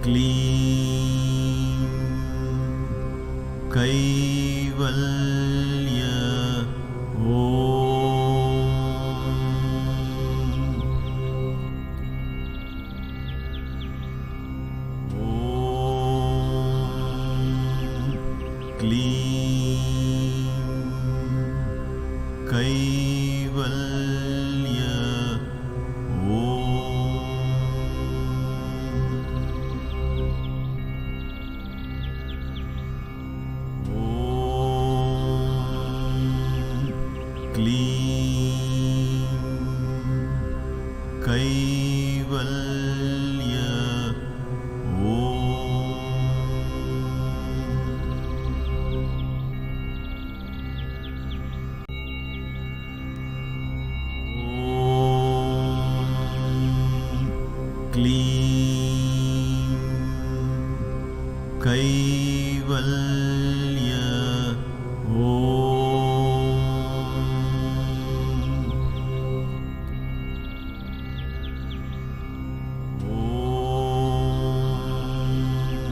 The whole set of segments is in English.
क्लीं कैवल्य क्लीं कैवल्य क्लीं कैवल्य क्लीं कैवल्य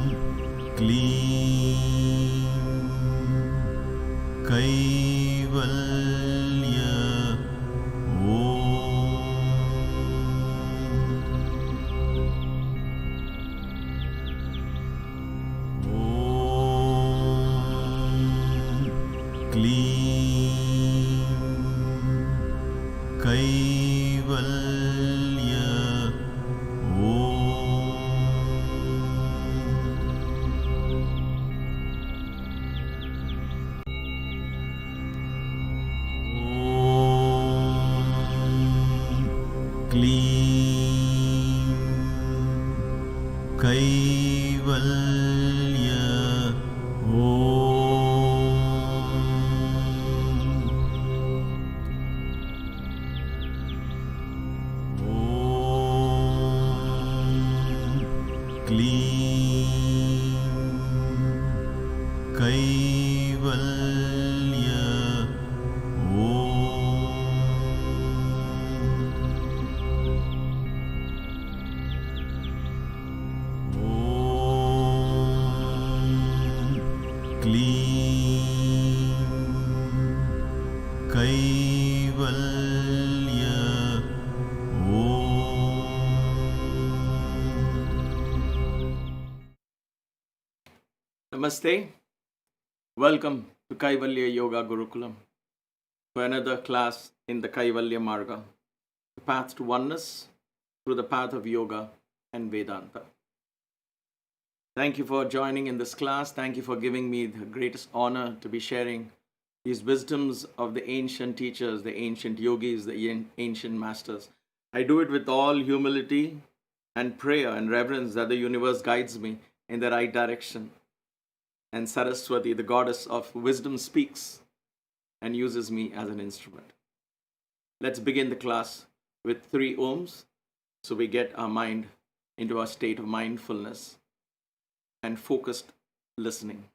क्लीं कैवल्य क्लीं कैवल्य क्लीं कैवल्य क्लीं कैवल्य क्लीं कैवल्य Namaste. Welcome to Kaivalya Yoga Gurukulam for another class in the Kaivalya Marga, the path to oneness through the path of yoga and Vedanta. Thank you for joining in this class. Thank you for giving me the greatest honor to be sharing these wisdoms of the ancient teachers, the ancient yogis, the ancient masters. I do it with all humility and prayer and reverence that the universe guides me in the right direction. And Saraswati, the goddess of wisdom, speaks and uses me as an instrument. Let's begin the class with 3 ohms so we get our mind into a state of mindfulness and focused listening.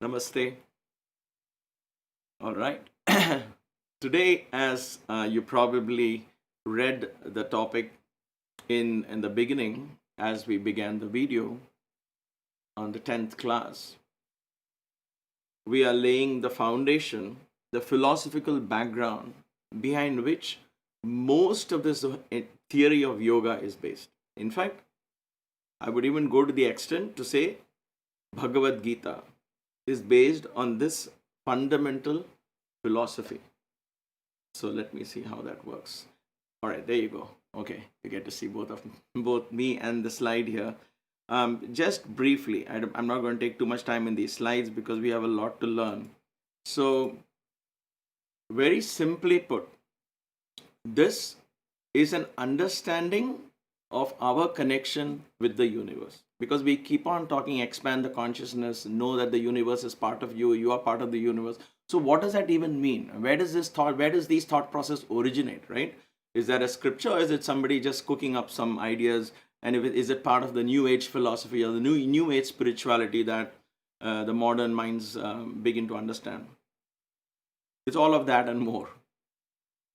Namaste. All right. Today, as you probably read the topic in the beginning, as we began the video on the 10th class, we are laying the foundation, the philosophical background behind which most of this theory of yoga is based. In fact, I would even go to the extent to say Bhagavad-Gita, is based on this fundamental philosophy. So let me see how that works. All right, there you go. Okay, you get to see both me and the slide here. Just briefly, I'm not going to take too much time in these slides because we have a lot to learn. So, very simply put, this is an understanding of our connection with the universe. Because we keep on talking, expand the consciousness, know that the universe is part of you, you are part of the universe. So what does that even mean? Where does these thought process originate, right? Is that a scripture, or is it somebody just cooking up some ideas? And is it part of the New Age philosophy or the New Age spirituality that the modern minds begin to understand? It's all of that and more.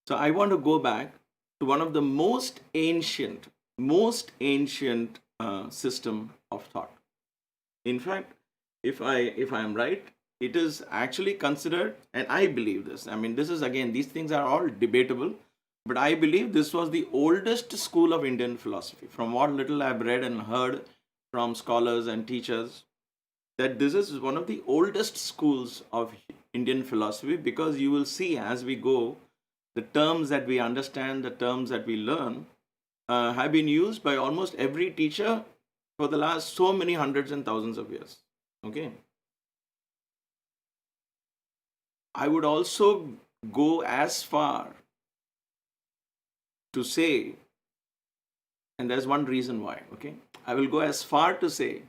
So I want to go back to one of the most ancient system of thought. In fact, if I am right, it is actually considered, and I believe this. I mean, this is again, these things are all debatable, but I believe this was the oldest school of Indian philosophy. From what little I've read and heard from scholars and teachers, that this is one of the oldest schools of Indian philosophy, because you will see as we go, the terms that we understand, the terms that we learn, have been used by almost every teacher for the last so many hundreds and thousands of years. Okay. I would also go as far to say, and there's one reason why, okay? I will go as far to say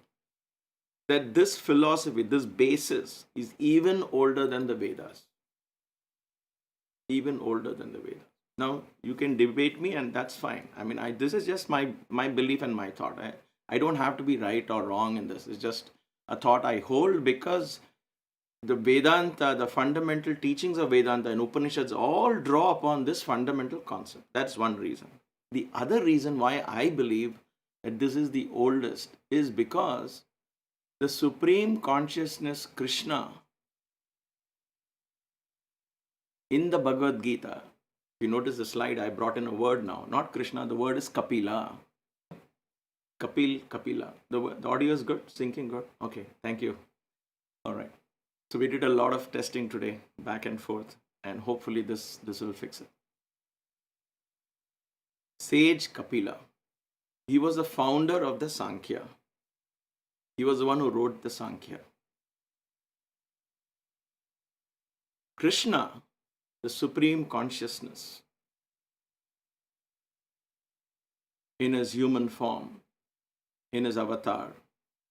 that this philosophy, this basis, is even older than the Vedas. Even older than the Vedas. Now, you can debate me, and that's fine. I mean, this is just my belief and my thought. I don't have to be right or wrong in this. It's just a thought I hold, because the Vedanta, the fundamental teachings of Vedanta and Upanishads all draw upon this fundamental concept. That's one reason. The other reason why I believe that this is the oldest is because the Supreme Consciousness, Krishna, in the Bhagavad-Gita, if you notice the slide, I brought in a word now. Not Krishna, the word is Kapila. Kapila. The audio is good? Syncing good? Okay, thank you. All right. So we did a lot of testing today, back and forth, and hopefully this will fix it. Sage Kapila. He was the founder of the Sankhya. He was the one who wrote the Sankhya. Krishna, the Supreme Consciousness, in his human form, in his avatar,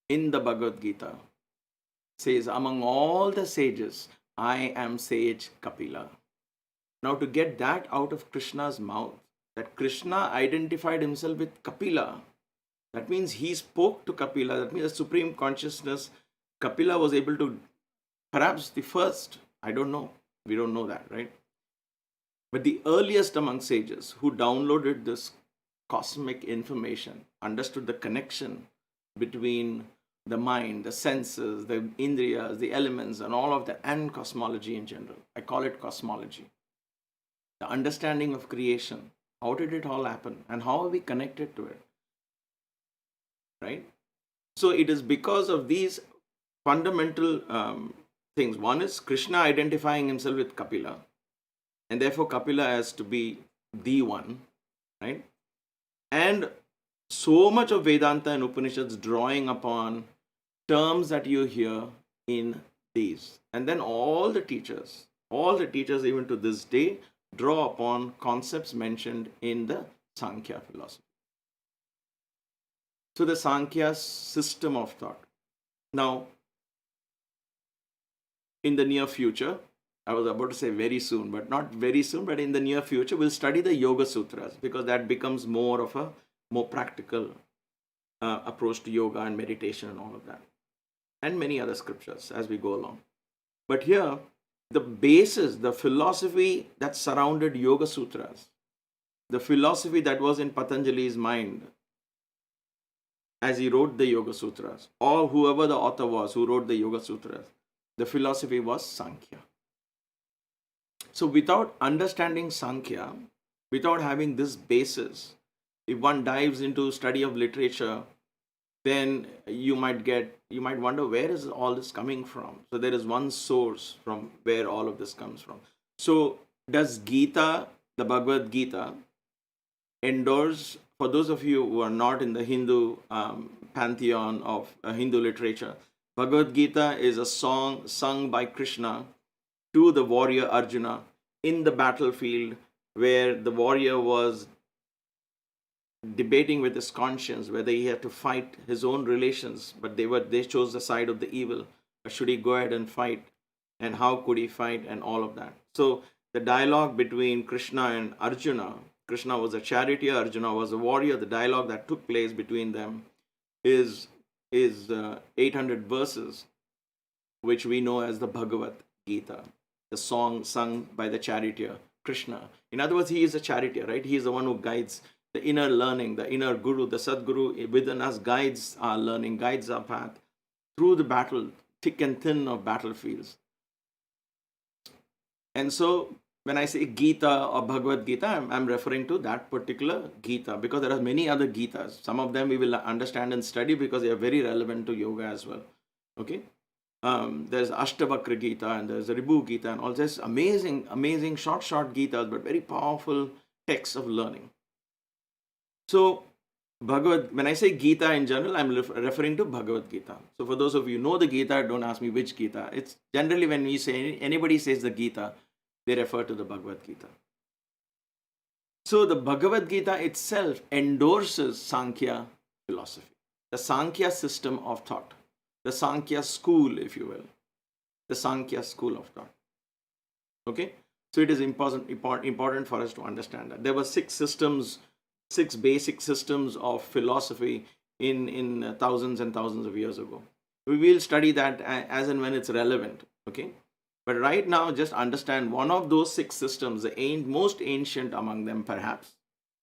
in the Bhagavad-Gita, says, among all the sages, I am sage Kapila. Now, to get that out of Krishna's mouth, that Krishna identified himself with Kapila, that means he spoke to Kapila. That means the Supreme Consciousness, Kapila was able to, perhaps the first, I don't know, we don't know that, right? But the earliest among sages who downloaded this cosmic information, understood the connection between the mind, the senses, the indriyas, the elements, and all of that, and cosmology in general. I call it cosmology. The understanding of creation. How did it all happen? And how are we connected to it? Right? So it is because of these fundamental things. One is Krishna identifying himself with Kapila. And therefore Kapila has to be the one. Right? And so much of Vedanta and Upanishads drawing upon terms that you hear in these. And then all the teachers even to this day, draw upon concepts mentioned in the Sankhya philosophy. So the Sankhya system of thought. Now, in the near future, I was about to say very soon, but not very soon, but in the near future, we'll study the Yoga Sutras, because that becomes more of a more practical approach to yoga and meditation and all of that. And many other scriptures as we go along. But here, the basis, the philosophy that surrounded Yoga Sutras, the philosophy that was in Patanjali's mind as he wrote the Yoga Sutras, or whoever the author was who wrote the Yoga Sutras, the philosophy was Sankhya. So without understanding Sankhya, without having this basis, if one dives into study of literature, then you might wonder, where is all this coming from? So there is one source from where all of this comes from. So does Gita, the Bhagavad Gita, endorse, for those of you who are not in the Hindu pantheon of Hindu literature, Bhagavad Gita is a song sung by Krishna to the warrior Arjuna in the battlefield, where the warrior was debating with his conscience whether he had to fight his own relations, but they chose the side of the evil. Or should he go ahead and fight, and how could he fight, and all of that. So the dialogue between Krishna and Arjuna, Krishna was a charioteer, Arjuna was a warrior. The dialogue that took place between them is 800 verses, which we know as the Bhagavad Gita, the song sung by the charioteer Krishna. In other words, he is a charioteer, right? He is the one who guides the inner learning, the inner guru, the Sadguru within us guides our learning, guides our path through the battle, thick and thin of battlefields. And so when I say Gita or Bhagavad Gita, I'm referring to that particular Gita, because there are many other Gitas. Some of them we will understand and study because they are very relevant to yoga as well. Okay? There's Ashtavakra Gita and there's Ribu Gita and all this amazing short Gitas, but very powerful texts of learning. So when I say Gita in general, I'm referring to Bhagavad Gita. So for those of you who know the Gita, don't ask me which Gita. It's generally when we say, anybody says the Gita, they refer to the Bhagavad Gita. So the Bhagavad Gita itself endorses Sankhya philosophy, the Sankhya system of thought, the Sankhya school, if you will, the Sankhya school of thought. Okay? So it is important for us to understand that. There were six basic systems of philosophy in thousands and thousands of years ago. We will study that as and when it's relevant. Okay? But right now, just understand one of those six systems, the most ancient among them, perhaps,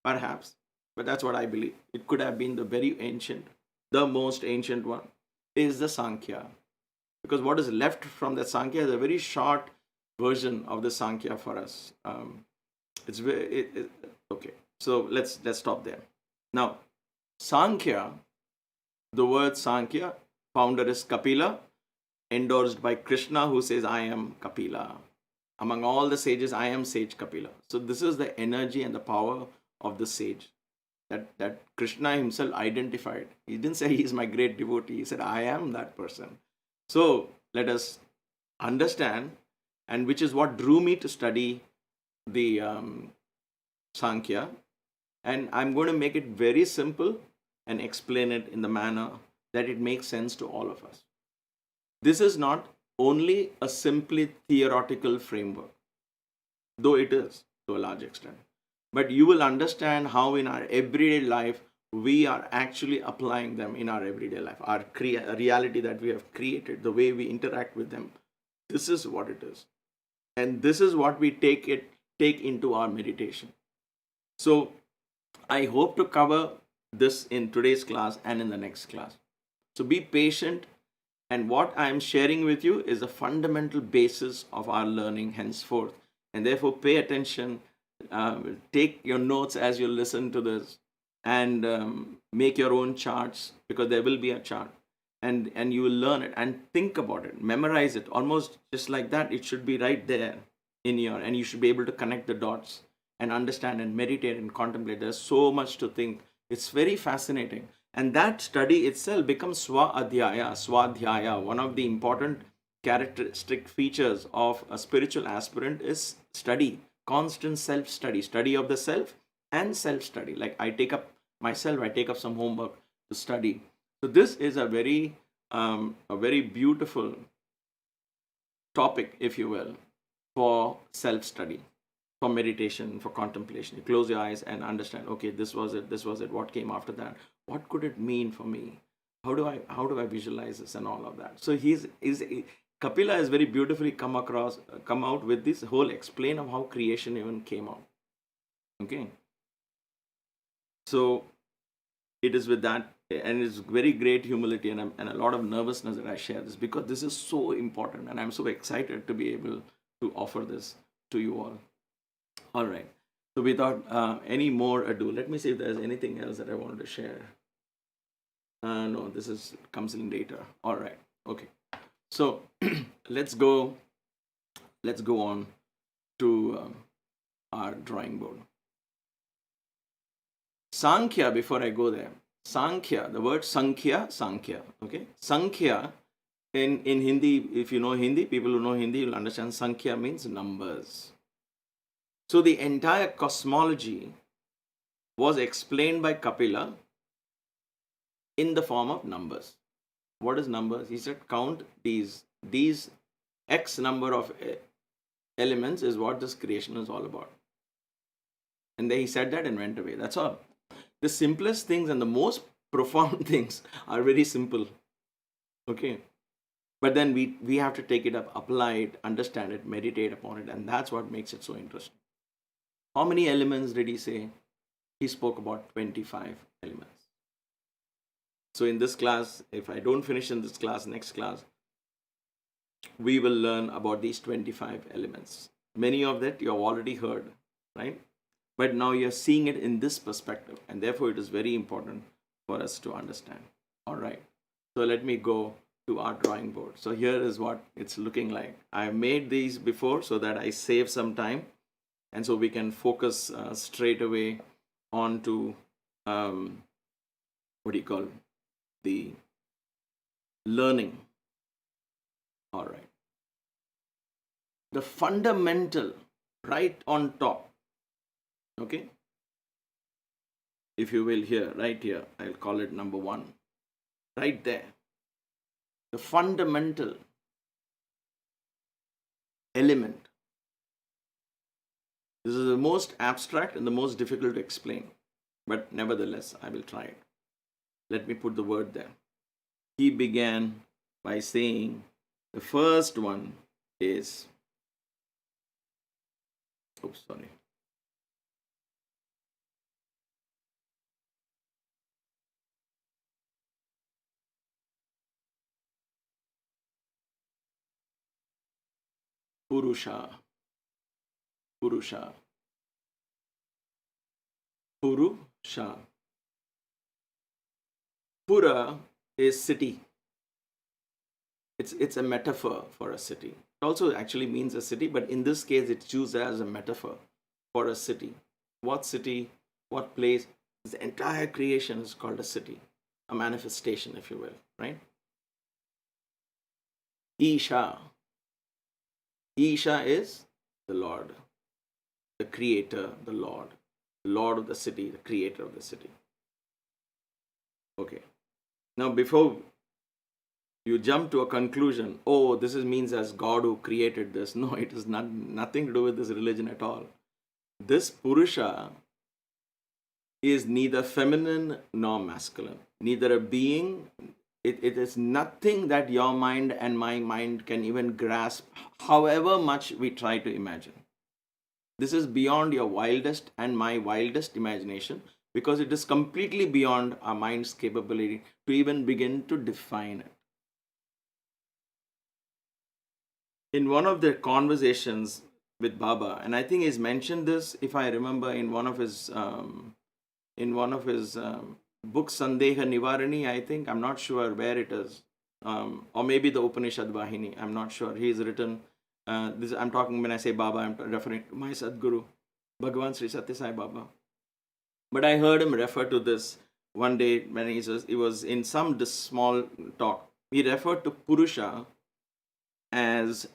but that's what I believe. It could have been the very ancient, the most ancient one, is the Sankhya. Because what is left from that Sankhya is a very short version of the Sankhya for us. Okay. So let's stop there. Now, Sankhya, the word Sankhya, founder is Kapila, endorsed by Krishna, who says, I am Kapila. Among all the sages, I am sage Kapila. So this is the energy and the power of the sage that Krishna himself identified. He didn't say he is my great devotee. He said, I am that person. So let us understand, and which is what drew me to study the Sankhya. And I'm going to make it very simple and explain it in the manner that it makes sense to all of us. This is not only a simply theoretical framework, though it is to a large extent. But you will understand how in our everyday life we are actually applying them in our everyday life. Our reality that we have created, the way we interact with them, this is what it is. And this is what we take into our meditation. So I hope to cover this in today's class and in the next class. So be patient, and what I am sharing with you is the fundamental basis of our learning henceforth. And therefore pay attention, take your notes as you listen to this, and make your own charts, because there will be a chart. And you will learn it and think about it, memorize it, almost just like that. It should be right there and you should be able to connect the dots and understand and meditate and contemplate. There's so much to think. It's very fascinating. And that study itself becomes swadhyaya. One of the important characteristic features of a spiritual aspirant is study, constant self-study, study of the self and self-study. Like I take up some homework to study. So this is a very beautiful topic, if you will, for self-study, for meditation, for contemplation. You close your eyes and understand, okay, this was it, what came after that? What could it mean for me? How do I visualize this and all of that? So Kapila has very beautifully come out with this whole explain of how creation even came out. Okay. So it is with that, and it's very great humility and a lot of nervousness that I share this, because this is so important and I'm so excited to be able to offer this to you all. All right. So without any more ado, let me see if there's anything else that I wanted to share. No, comes in later. All right. Okay. So let's go on to our drawing board. Sankhya, before I go there, Sankhya, the word Sankhya, okay? Sankhya, in Hindi, if you know Hindi, people who know Hindi will understand Sankhya means numbers. So the entire cosmology was explained by Kapila in the form of numbers. What is numbers? He said, count these X number of elements is what this creation is all about. And then he said that and went away. That's all. The simplest things and the most profound things are very simple. Okay. But then we have to take it up, apply it, understand it, meditate upon it, and that's what makes it so interesting. How many elements did he say? He spoke about 25 elements. So in this class, if I don't finish in this class, next class, we will learn about these 25 elements. Many of that you have already heard, right? But now you're seeing it in this perspective, and therefore it is very important for us to understand. All right. So let me go to our drawing board. So here is what it's looking like. I made these before so that I save some time, and so we can focus straight away on to the learning. All right. The fundamental, right on top. Okay. If you will, here, right here, I'll call it number 1. Right there. The fundamental element. This is the most abstract and the most difficult to explain. But nevertheless, I will try it. Let me put the word there. He began by saying the first one is, Purusha. Purusha. Pura is city. It's a metaphor for a city. It also actually means a city, but in this case it's used as a metaphor for a city. What city? What place? This entire creation is called a city, a manifestation, if you will, right? Isha. Isha is the Lord, the creator, the Lord of the city, the creator of the city. Okay. Now, before you jump to a conclusion, oh, this means as God who created this. No, it has nothing to do with this religion at all. This Purusha is neither feminine nor masculine, neither a being. It is nothing that your mind and my mind can even grasp, however much we try to imagine. This is beyond your wildest and my wildest imagination, because it is completely beyond our mind's capability to even begin to define it. In one of their conversations with Baba, and I think he's mentioned this, if I remember, in one of his books, Sandeha Nivarani, I think, I'm not sure where it is, or maybe the Upanishad Vahini, I'm not sure. He's written, I'm talking, when I say Baba, I'm referring to my Sadguru, Bhagavan Sri Satya Sai Baba. But I heard him refer to this one day when he was in some small talk. He referred to Purusha as,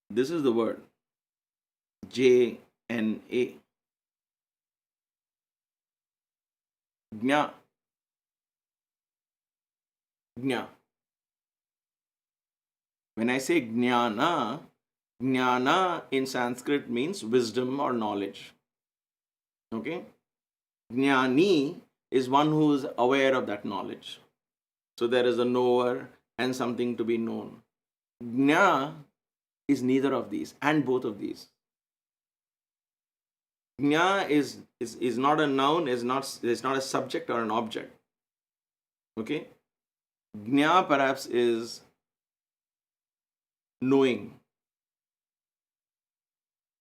this is the word, Jna. Jna. Jna. When I say jnana, jnana in Sanskrit means wisdom or knowledge. Okay? Jnani is one who is aware of that knowledge. So there is a knower and something to be known. Jna is neither of these and both of these. Jna is not a noun, is not a subject or an object. Okay? Jna perhaps is knowing.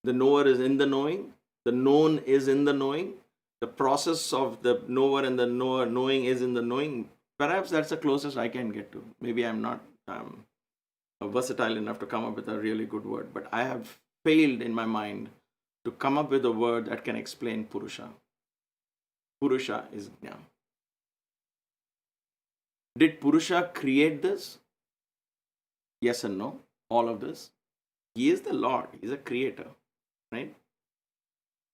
The knower is in the knowing. The known is in the knowing. The process of the knower and the knower knowing is in the knowing. Perhaps that's the closest I can get to. Maybe I'm not versatile enough to come up with a really good word, but I have failed in my mind to come up with a word that can explain Purusha. Purusha is Jnana. Did Purusha create this? Yes and no. All of this. He is the Lord. He is a creator. Right?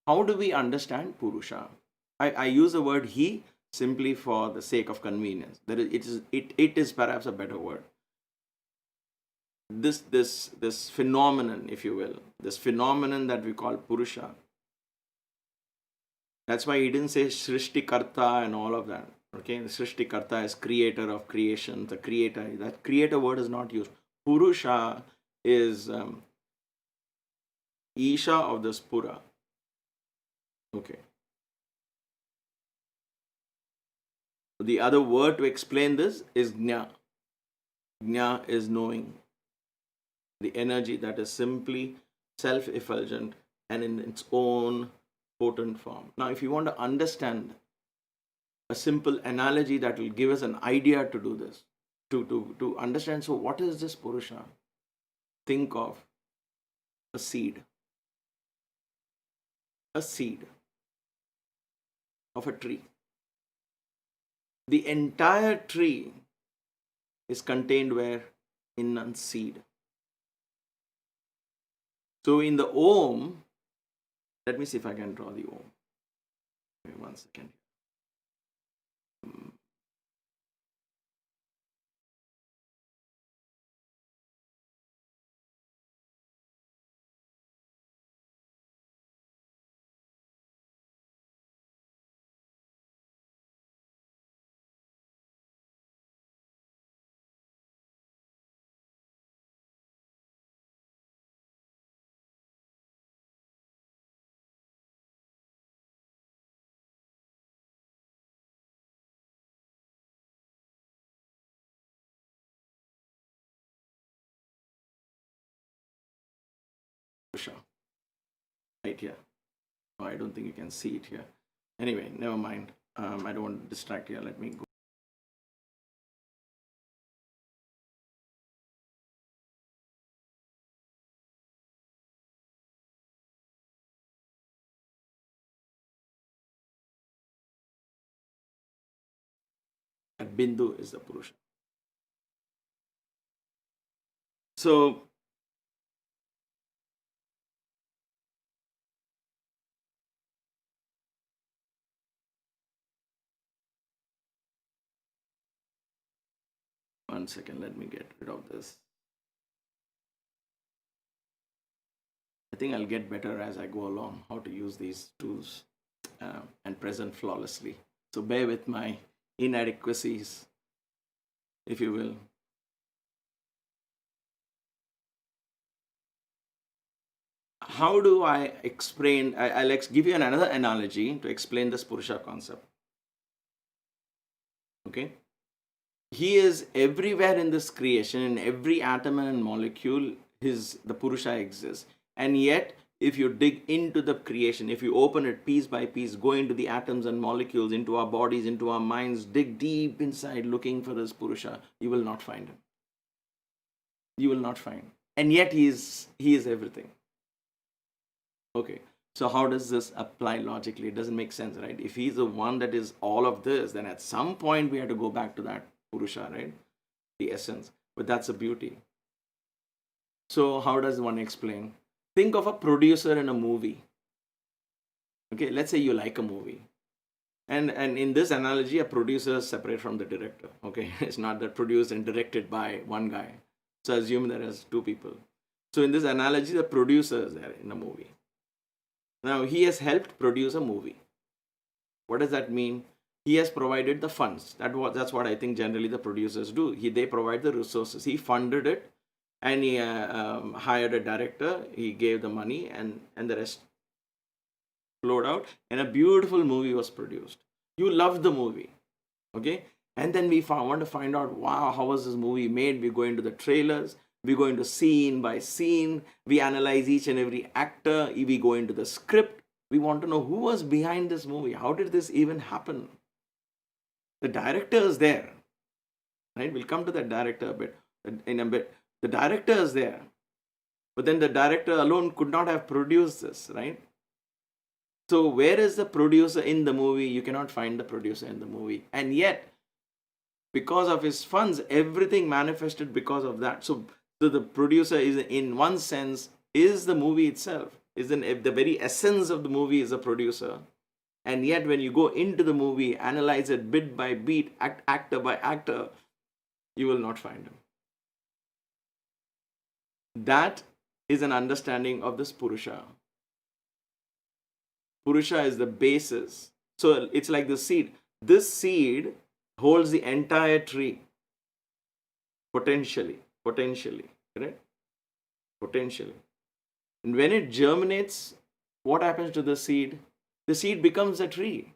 How do we understand Purusha? I use the word he simply for the sake of convenience. It is perhaps a better word. This phenomenon, if you will, this phenomenon that we call Purusha. That's why he didn't say Srishti Karta and all of that. Okay, the Srishti Karta is creator of creation, the creator. That creator word is not used. Purusha is Isha of this Pura. Okay. The other word to explain this is Jna. Jna is knowing. The energy that is simply self-effulgent and in its own potent form. Now, if you want to understand a simple analogy that will give us an idea to do this, to understand, so what is this Purusha? Think of a seed. A seed of a tree. The entire tree is contained where? In a seed. So in the Om, let me see if I can draw the Om. Wait 1 second. Purusha. Right here. Oh, I don't think you can see it here. Anyway, never mind. I don't want to distract you. Let me go. That Bindu is the Purusha. So, one second, let me get rid of this. I think I'll get better as I go along how to use these tools and present flawlessly. So bear with my inadequacies, if you will. How do I explain? I'll give you another analogy to explain this Purusha concept. Okay? He is everywhere in this creation, in every atom and molecule, the Purusha exists. And yet, if you dig into the creation, if you open it piece by piece, go into the atoms and molecules, into our bodies, into our minds, dig deep inside looking for this Purusha, you will not find him. You will not find. And yet he is everything. Okay. So how does this apply logically? It doesn't make sense, right? If he's the one that is all of this, then at some point we have to go back to that Purusha, right? The essence. But that's the beauty. So how does one explain? Think of a producer in a movie. Okay, let's say you like a movie. And in this analogy, a producer is separate from the director. Okay, it's not that produced and directed by one guy. So assume there is two people. So in this analogy, the producer is there in a movie. Now, he has helped produce a movie. What does that mean? He has provided the funds. That's what I think generally the producers do. They provide the resources. He funded it, and he hired a director. He gave the money, and the rest flowed out, and a beautiful movie was produced. You love the movie, okay? And then we want to find out, wow, how was this movie made? We go into the trailers. We go into scene by scene. We analyze each and every actor. We go into the script. We want to know who was behind this movie. How did this even happen? The director is there. right? We'll come to that director in a bit. The director is there, but then the director alone could not have produced this, right? So where is the producer in the movie? You cannot find the producer in the movie. And yet, because of his funds, everything manifested because of that. So the producer is, in one sense, is the movie itself. The very essence of the movie is a producer. And yet when you go into the movie, analyze it bit by bit, actor by actor, you will not find him. That is an understanding of this Purusha. Purusha is the basis. So it's like the seed. This seed holds the entire tree. Potentially, correct? Potentially. And when it germinates, what happens to the seed? The seed becomes a tree.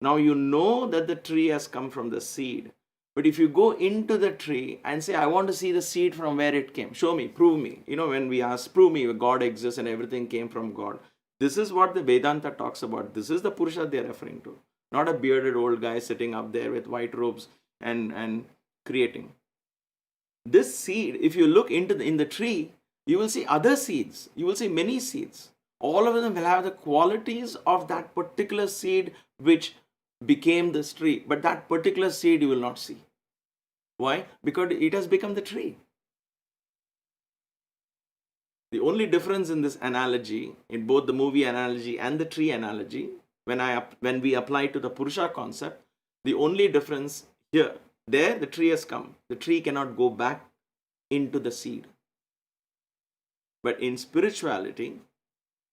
Now you know that the tree has come from the seed. But if you go into the tree and say, I want to see the seed from where it came, show me, prove me. When we ask, prove me God exists and everything came from God. This is what the Vedanta talks about. This is the Purusha they are referring to. Not a bearded old guy sitting up there with white robes and creating. This seed, if you look in the tree, you will see other seeds. You will see many seeds. All of them will have the qualities of that particular seed which became this tree. But that particular seed you will not see. Why? Because it has become the tree. The only difference in this analogy, in both the movie analogy and the tree analogy, when we apply to the Purusha concept, the only difference here, there the tree has come. The tree cannot go back into the seed. But in spirituality,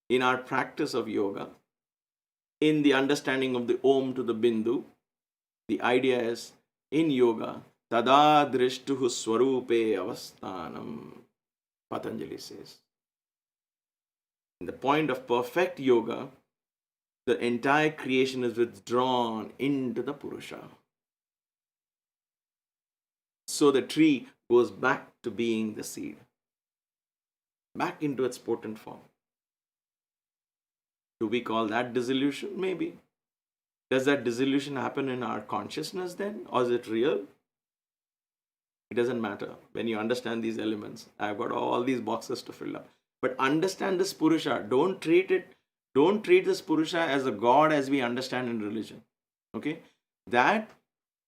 in our practice of yoga, in the understanding of the Om to the Bindu, the idea is, in yoga, tada drishtuhu swarupe avasthanam, Patanjali says. In the point of perfect yoga, the entire creation is withdrawn into the Purusha. So the tree goes back to being the seed, back into its potent form. Do we call that dissolution? Maybe. Does that dissolution happen in our consciousness then? Or is it real? It doesn't matter. When you understand these elements, I've got all these boxes to fill up. But understand this Purusha. Don't treat this Purusha as a God as we understand in religion. Okay? That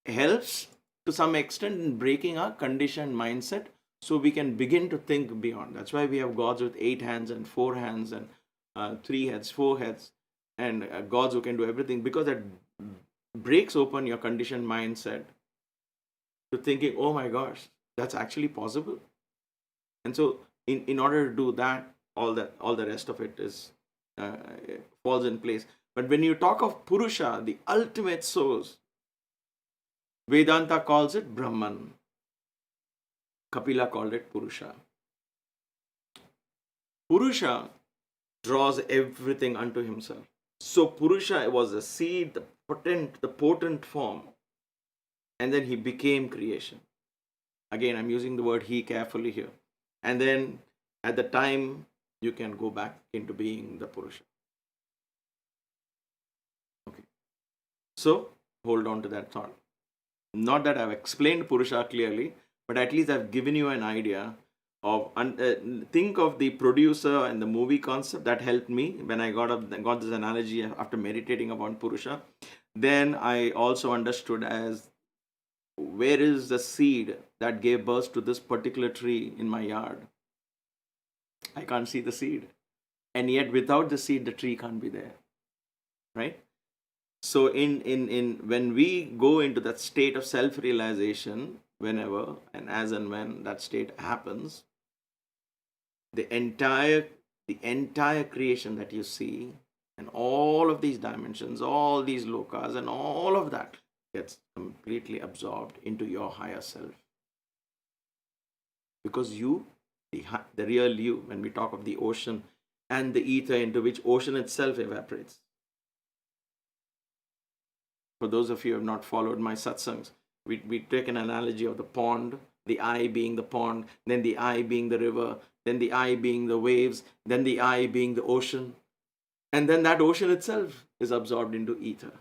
helps to some extent in breaking our conditioned mindset so we can begin to think beyond. That's why we have gods with 8 hands and 4 hands and 3 heads, 4 heads, and gods who can do everything, because that breaks open your conditioned mindset to thinking, oh my gosh, that's actually possible. And so in order to do that, all the rest of it is falls in place. But when you talk of Purusha, the ultimate source, Vedanta calls it Brahman. Kapila called it Purusha. Purusha draws everything unto himself. So Purusha was the seed, the potent form, and then he became creation. Again, I'm using the word he carefully here. And then at the time, you can go back into being the Purusha. Okay. So hold on to that thought. Not that I've explained Purusha clearly, but at least I've given you an idea of, think of the producer and the movie concept. That helped me when I got this analogy after meditating upon Purusha. Then I also understood as, where is the seed that gave birth to this particular tree in my yard? I can't see the seed. And yet without the seed, the tree can't be there. Right? So in when we go into that state of self-realization, whenever and as and when that state happens, the entire creation that you see, and all of these dimensions, all these lokas, and all of that gets completely absorbed into your higher self. Because you, the real you, when we talk of the ocean and the ether into which ocean itself evaporates. For those of you who have not followed my satsangs, we take an analogy of the pond, the I being the pond, then the I being the river, then the I being the waves, then the I being the ocean. And then that ocean itself is absorbed into ether.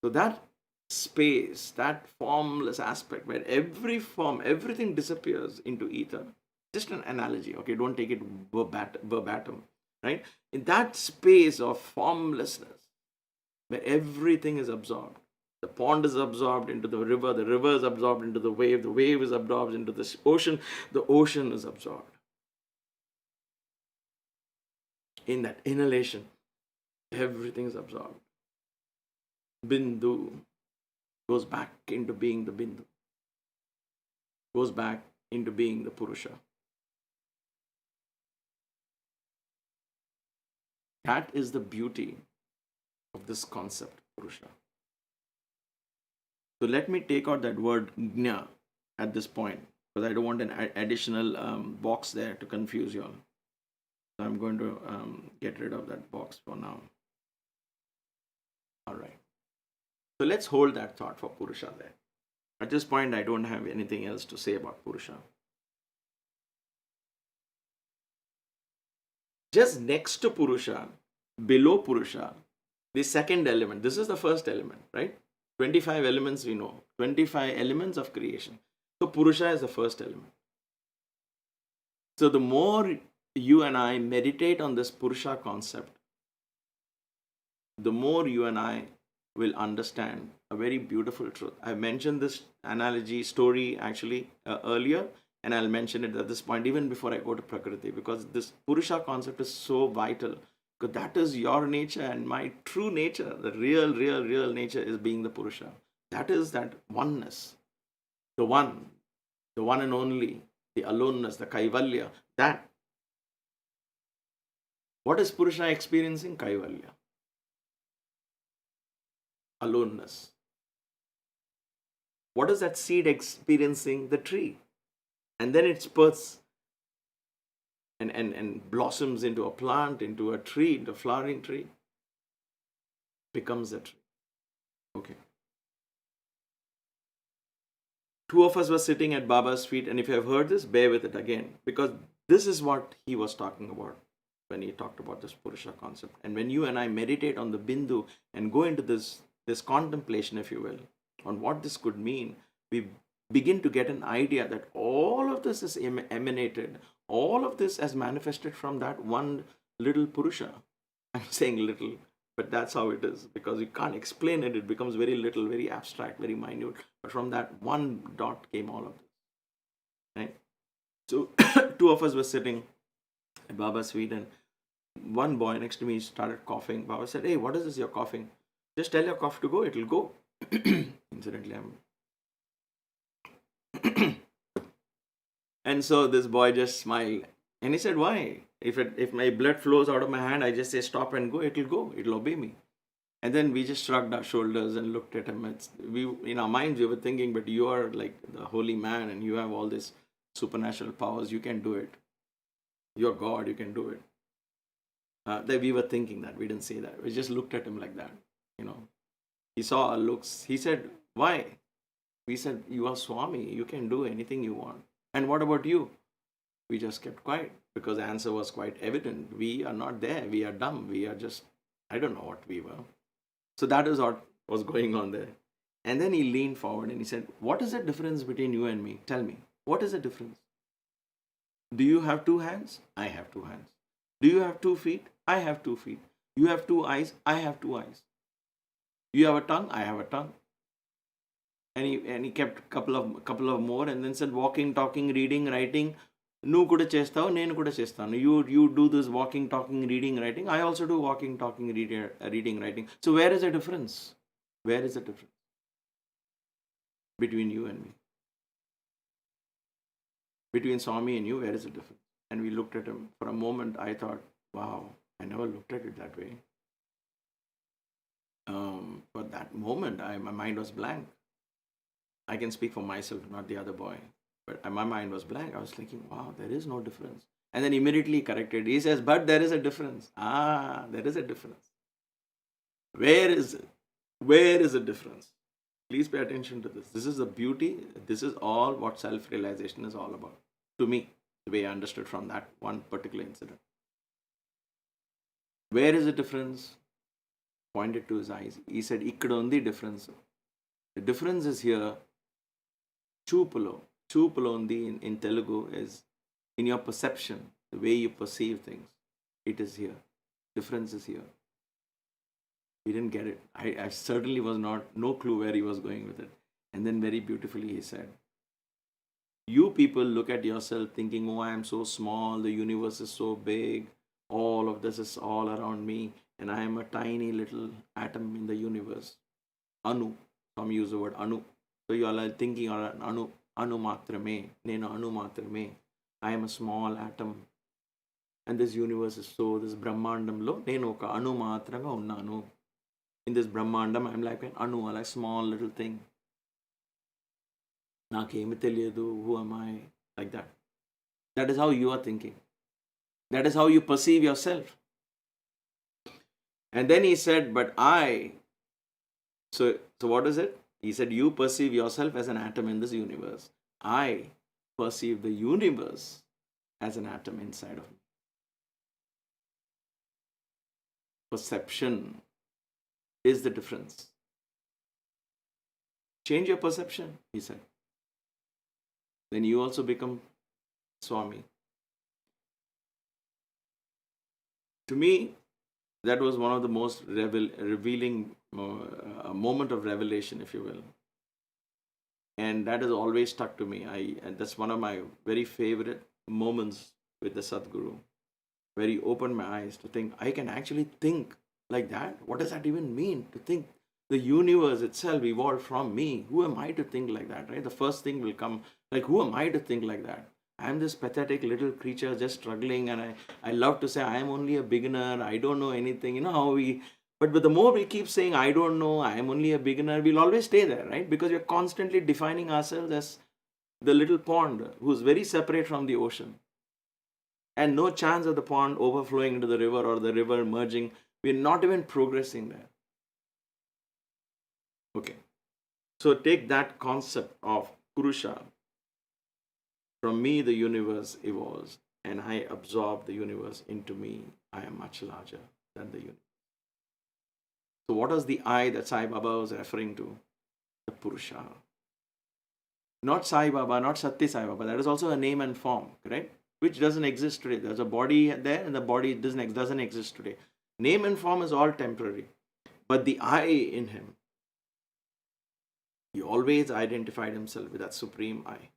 So that space, that formless aspect where every form, everything disappears into ether. Just an analogy, okay? Don't take it verbatim, right? In that space of formlessness, where everything is absorbed. The pond is absorbed into the river is absorbed into the wave is absorbed into the ocean is absorbed. In that inhalation, everything is absorbed. Bindu goes back into being the Bindu, goes back into being the Purusha. That is the beauty of this concept, Purusha. So let me take out that word Gnya at this point, because I don't want an additional box there to confuse you all. So I'm going to get rid of that box for now. All right. So let's hold that thought for Purusha there. At this point, I don't have anything else to say about Purusha. Just next to Purusha, below Purusha, the second element. This is the first element, right? 25 elements we know. 25 elements of creation. So Purusha is the first element. So the more you and I meditate on this Purusha concept, the more you and I will understand a very beautiful truth. I mentioned this analogy story actually earlier, and I'll mention it at this point even before I go to Prakruti, because this Purusha concept is so vital, because that is your nature and my true nature. The real nature is being the Purusha. That is that oneness, the one and only, the aloneness, the Kaivalya. That. What is Purusha experiencing? Kaivalya. Aloneness. What is that seed experiencing? The tree. And then it spurts and blossoms into a plant, into a tree, into a flowering tree. Becomes a tree. Okay. Two of us were sitting at Baba's feet, and if you have heard this, bear with it again, because this is what he was talking about when he talked about this Purusha concept. And when you and I meditate on the Bindu and go into this contemplation, if you will, on what this could mean, we begin to get an idea that all of this is emanated, all of this has manifested from that one little Purusha. I'm saying little, but that's how it is, because you can't explain it. It becomes very little, very abstract, very minute. But from that one dot came all of this. Right? So two of us were sitting at Baba's feet, and one boy next to me started coughing. Baba said, "Hey, what is this you're coughing? Just tell your cough to go, it'll go." Incidentally, and so this boy just smiled, and he said, "Why? If my blood flows out of my hand, I just say stop and go, it'll obey me." And then we just shrugged our shoulders and looked at him. In our minds, we were thinking, but you are like the holy man and you have all these supernatural powers. You can do it. You're God. You can do it. That we were thinking that. We didn't say that. We just looked at him like that. He saw our looks. He said, "Why?" We said, "You are Swami. You can do anything you want. And what about you?" We just kept quiet because the answer was quite evident. We are not there. We are dumb. We are just, I don't know what we were. So that is what was going on there. And then he leaned forward and he said, "What is the difference between you and me? Tell me, what is the difference? Do you have two hands? I have two hands. Do you have 2 feet? I have 2 feet. You have 2 eyes? I have 2 eyes. You have a tongue? I have a tongue." And he kept couple of more and then said, "Walking, talking, reading, writing. నువ్వు కూడా చేస్తావు, నేను కూడా చేస్తాను. You do this walking, talking, reading, writing. I also do walking, talking, reading, writing. So where is the difference? Where is the difference between you and me? Between Swami and you, where is the difference?" And we looked at him. For a moment, I thought, wow, I never looked at it that way. For that moment, my mind was blank. I can speak for myself, not the other boy. But my mind was blank. I was thinking, wow, there is no difference. And then immediately corrected. He says, "But there is a difference." There is a difference. Where is it? Where is the difference? Please pay attention to this. This is the beauty. This is all what self-realization is all about. To me, the way I understood from that one particular incident. Where is the difference? Pointed to his eyes. He said, "Ikkada undi difference." The difference is here, chupulo. Chupulo in Telugu is in your perception, the way you perceive things. It is here. Difference is here. He didn't get it. I certainly was no clue where he was going with it. And then very beautifully he said, you people look at yourself thinking, oh, I am so small, the universe is so big, all of this is all around me, and I am a tiny little atom in the universe. Anu, some use the word anu. So you are thinking, anu matrame, nenu anu matrame. I am a small atom. And this universe is so, this Brahmandamlo, nenu oka anu matranga unnanu. In this Brahmandam, I am like an anu, like a small little thing. Nakemi teliyadu, who am I? Like that. That is how you are thinking. That is how you perceive yourself. And then he said, but I. So what is it? He said, you perceive yourself as an atom in this universe. I perceive the universe as an atom inside of me. Perception is the difference. Change your perception, he said. Then you also become Swami. To me, that was one of the most revealing moment of revelation, if you will. And that has always stuck to me. And that's one of my very favorite moments with the Sadguru, where he opened my eyes to think, I can actually think like that? What does that even mean? To think the universe itself evolved from me. Who am I to think like that, right? The first thing will come, like, who am I to think like that? I'm this pathetic little creature just struggling, and I love to say I am only a beginner, I don't know anything. You know how but the more we keep saying I don't know, I am only a beginner, we'll always stay there, right? Because we're constantly defining ourselves as the little pond who's very separate from the ocean. And no chance of the pond overflowing into the river or the river merging. We're not even progressing there. Okay. So take that concept of Purusha. From me, the universe evolves, and I absorb the universe into me. I am much larger than the universe. So what is the I that Sai Baba was referring to? The Purusha. Not Sai Baba, not Satya Sai Baba. That is also a name and form, correct? Which doesn't exist today. There's a body there, and the body doesn't exist today. Name and form is all temporary. But the I in him, he always identified himself with that supreme I.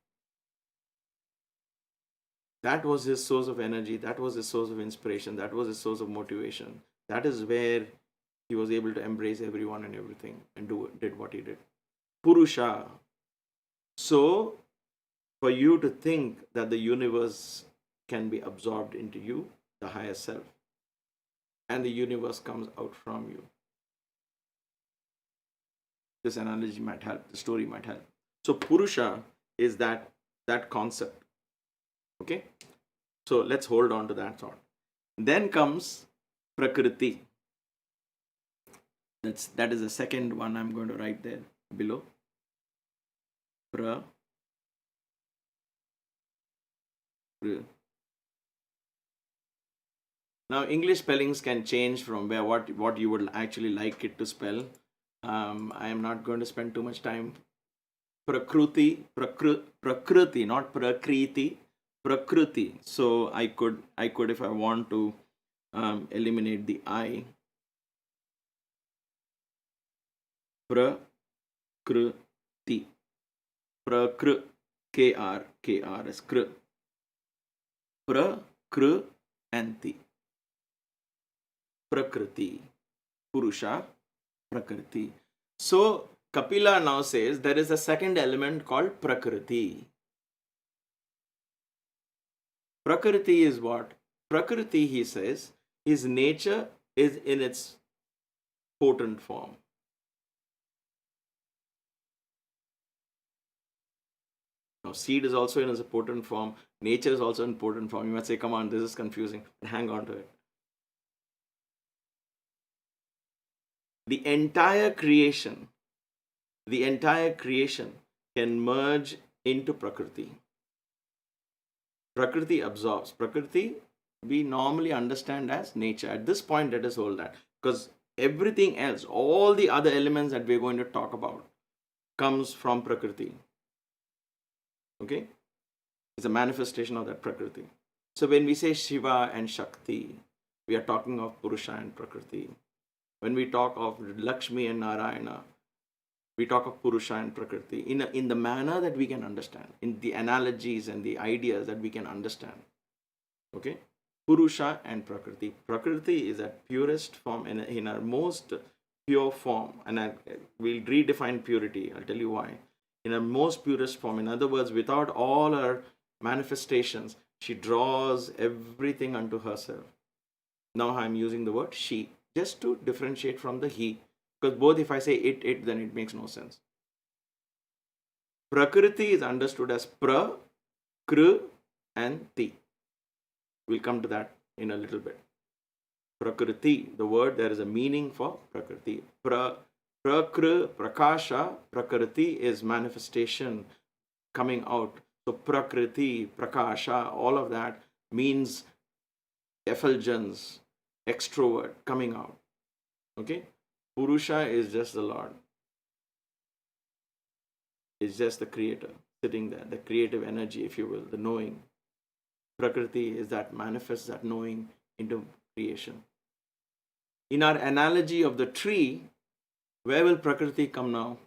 That was his source of energy. That was his source of inspiration. That was his source of motivation. That is where he was able to embrace everyone and everything and did what he did. Purusha. So, for you to think that the universe can be absorbed into you, the higher self, and the universe comes out from you. This analogy might help. The story might help. So, Purusha is that concept. Okay, so let's hold on to that thought. Then comes Prakruti. That is the second one I'm going to write there below. Now English spellings can change from what you would actually like it to spell. I am not going to spend too much time. Prakruti, not Prakriti. Prakruti. So I could, if I want to, eliminate the I. Prakruti. K-R is kr. Prakruti. Prakruti. Purusha. Prakriti. So Kapila now says there is a second element called Prakriti. Prakriti is what? Prakriti, he says, his nature is in its potent form. Now, seed is also in its potent form. Nature is also in potent form. You might say, come on, this is confusing. Hang on to it. The entire creation can merge into Prakriti. Prakriti absorbs. Prakriti, we normally understand as nature. At this point, let us hold that. Because everything else, all the other elements that we're going to talk about, comes from Prakriti. Okay? It's a manifestation of that Prakriti. So when we say Shiva and Shakti, we are talking of Purusha and Prakriti. When we talk of Lakshmi and Narayana, we talk of Purusha and Prakriti in the manner that we can understand, in the analogies and the ideas that we can understand. Okay? Purusha and Prakriti. Prakriti is at purest form, in our most pure form. And we'll redefine purity. I'll tell you why. In her most purest form. In other words, without all her manifestations, she draws everything unto herself. Now I'm using the word she, just to differentiate from the he. Because both, if I say it, then it makes no sense. Prakriti is understood as pra, kr, and ti. We'll come to that in a little bit. Prakriti, the word, there is a meaning for Prakriti. Prakr, prakasha, Prakriti is manifestation coming out. So Prakriti, prakasha, all of that means effulgence, extrovert, coming out. Okay? Purusha is just the Lord. It's just the creator sitting there, the creative energy, if you will, the knowing. Prakriti is that manifests that knowing into creation. In our analogy of the tree, where will Prakriti come now?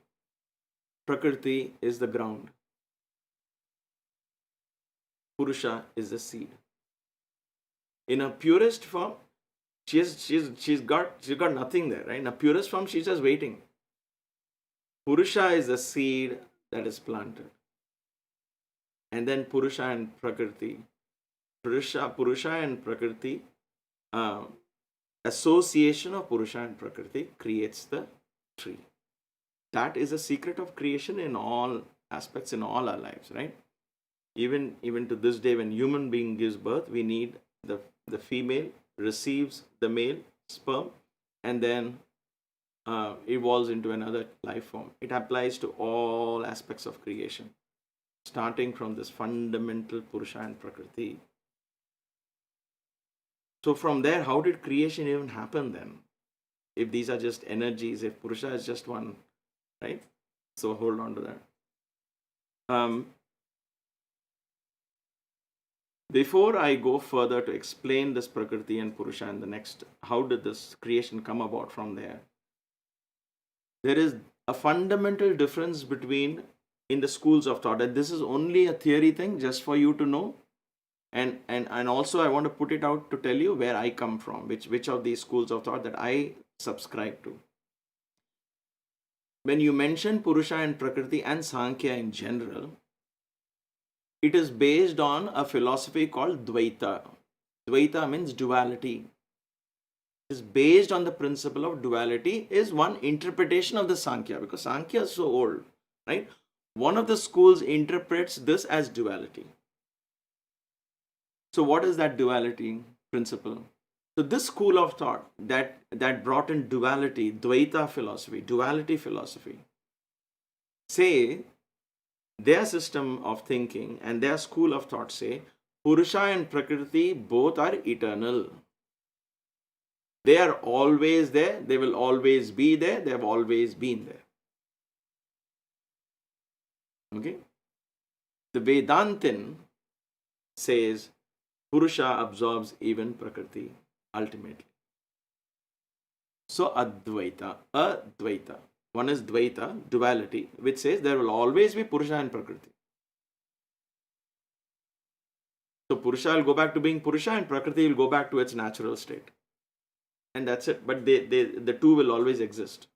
Prakriti is the ground. Purusha is the seed. In a purest form, she's got nothing there, right? In a purest form, she's just waiting. Purusha is the seed that is planted. And then Purusha and Prakriti. Purusha and Prakriti, association of Purusha and Prakriti creates the tree. That is the secret of creation in all aspects, in all our lives, right? Even to this day, when human being gives birth, we need the female receives the male sperm and then evolves into another life form. It applies to all aspects of creation, starting from this fundamental Purusha and Prakriti. So from there, how did creation even happen then? If these are just energies, if Purusha is just one, right? So hold on to that. Before I go further to explain this Prakriti and Purusha and the next, how did this creation come about from there? There is a fundamental difference between in the schools of thought, and this is only a theory thing just for you to know. And also I want to put it out to tell you where I come from, which of these schools of thought that I subscribe to. When you mention Purusha and Prakriti and Sankhya in general, it is based on a philosophy called Dvaita. Dvaita means duality. It is based on the principle of duality, is one interpretation of the Sankhya, because Sankhya is so old, right? One of the schools interprets this as duality. So what is that duality principle? So this school of thought that brought in duality, Dvaita philosophy, duality philosophy, say their system of thinking and their school of thought say Purusha and Prakriti both are eternal. They are always there, they will always be there, they have always been there. Okay? The Vedantin says Purusha absorbs even Prakriti ultimately. So Advaita. One is Dvaita, duality, which says there will always be Purusha and Prakriti. So Purusha will go back to being Purusha and Prakriti will go back to its natural state. And that's it. But the two will always exist.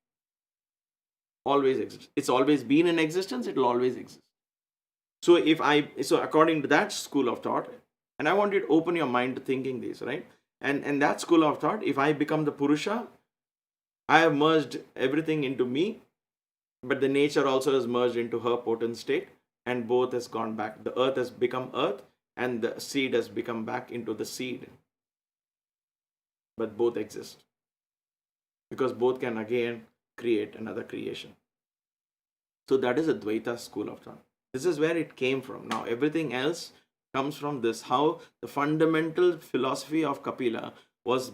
Always exist. It's always been in existence, it will always exist. So according to that school of thought, and I want you to open your mind to thinking this, right? And that school of thought, if I become the Purusha, I have merged everything into me, but the nature also has merged into her potent state, and both has gone back. The earth has become earth, and the seed has become back into the seed. But both exist. Because both can again create another creation. So that is a Dvaita school of thought. This is where it came from. Now everything else comes from this, how the fundamental philosophy of Kapila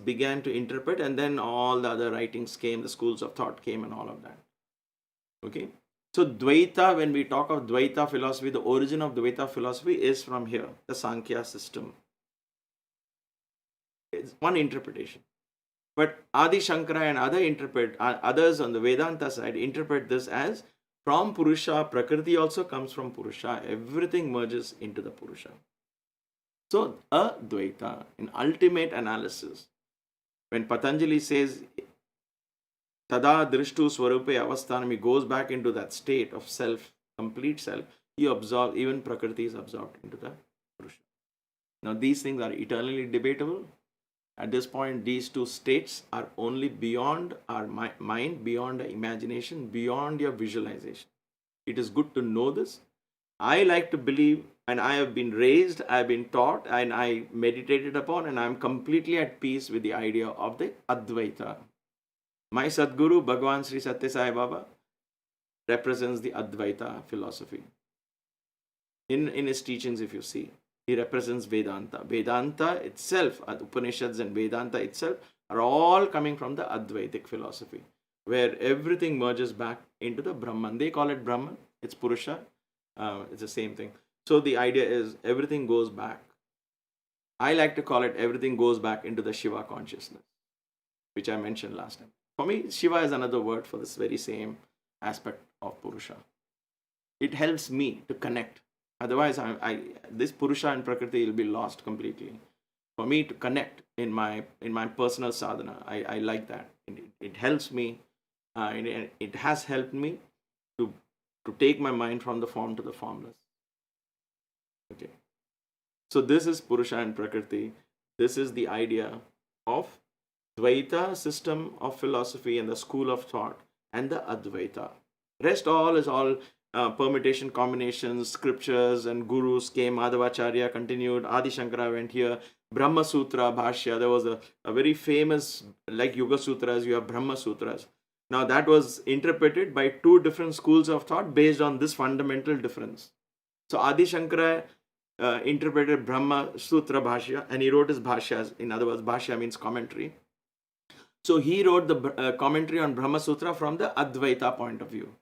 began to interpret, and then all the other writings came, the schools of thought came, and all of that. Okay, So Dvaita, when we talk of Dvaita philosophy, the origin of Dvaita philosophy is from here, the Sankhya system. It's one interpretation. But Adi Shankara and others on the Vedanta side interpret this as from Purusha. Prakriti also comes from Purusha. Everything merges into the Purusha. So Advaita, in ultimate analysis, when Patanjali says Tada Drishtu Swarupe Avasthanam, he goes back into that state of self, complete self. He absorbs, even Prakriti is absorbed into the Purusha. Now these things are eternally debatable. At this point, these two states are only beyond our mind, beyond our imagination, beyond your visualization. It is good to know this. I like to believe, and I have been raised, I have been taught, and I meditated upon, and I am completely at peace with the idea of the Advaita. My Sadguru, Bhagavan Sri Satya Sai Baba, represents the Advaita philosophy. In his teachings, if you see, he represents Vedanta. Vedanta itself, Upanishads and Vedanta itself, are all coming from the Advaitic philosophy, where everything merges back into the Brahman. They call it Brahman, it's Purusha, it's the same thing. So the idea is everything goes back. I like to call it everything goes back into the Shiva consciousness, which I mentioned last time. For me, Shiva is another word for this very same aspect of Purusha. It helps me to connect. Otherwise, this Purusha and Prakriti will be lost completely. For me to connect in my personal sadhana, I like that. It helps me. It has helped me to take my mind from the form to the formless. Okay. So this is Purusha and Prakriti. This is the idea of Dvaita system of philosophy and the school of thought, and the Advaita. Rest all is all permutation, combinations, scriptures, and gurus came. Madhavacharya continued. Adi Shankara went here. Brahma Sutra, Bhashya. There was a very famous, like Yoga Sutras, you have Brahma Sutras. Now that was interpreted by two different schools of thought based on this fundamental difference. So Adi Shankara interpreted Brahma Sutra Bhashya, and he wrote his Bhashyas. In other words, Bhashya means commentary. So he wrote the commentary on Brahma Sutra from the Advaita point of view.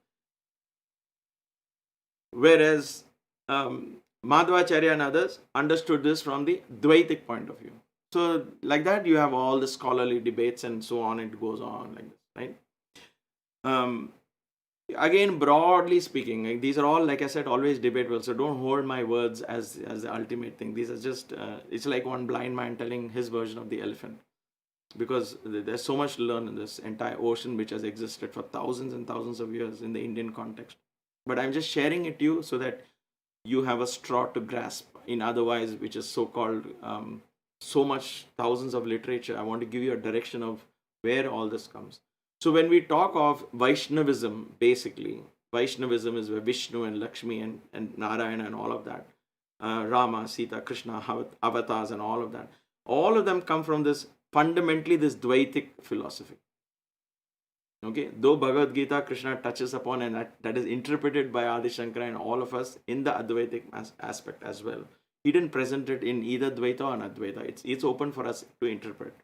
Whereas Madhavacharya and others understood this from the Dvaitic point of view. So like that, you have all the scholarly debates and so on. It goes on like this, right? Again, broadly speaking, these are all, like I said, always debatable. So don't hold my words as the ultimate thing. These are just, it's like one blind man telling his version of the elephant. Because there's so much to learn in this entire ocean which has existed for thousands and thousands of years in the Indian context. But I'm just sharing it to you so that you have a straw to grasp. In otherwise, which is so-called so much thousands of literature, I want to give you a direction of where all this comes. So when we talk of Vaishnavism, basically, Vaishnavism is where Vishnu and Lakshmi and Narayana and all of that, Rama, Sita, Krishna, avatars and all of that, all of them come from this, fundamentally this Dvaitic philosophy. Okay, though Bhagavad-Gita Krishna touches upon, and that is interpreted by Adi Shankara and all of us in the Advaitic aspect as well. He didn't present it in either Dvaita or Advaita. It's open for us to interpret.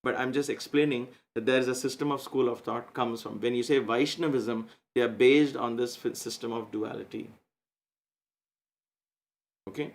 But I'm just explaining that there is a system of school of thought comes from. When you say Vaishnavism, they are based on this system of duality. Okay?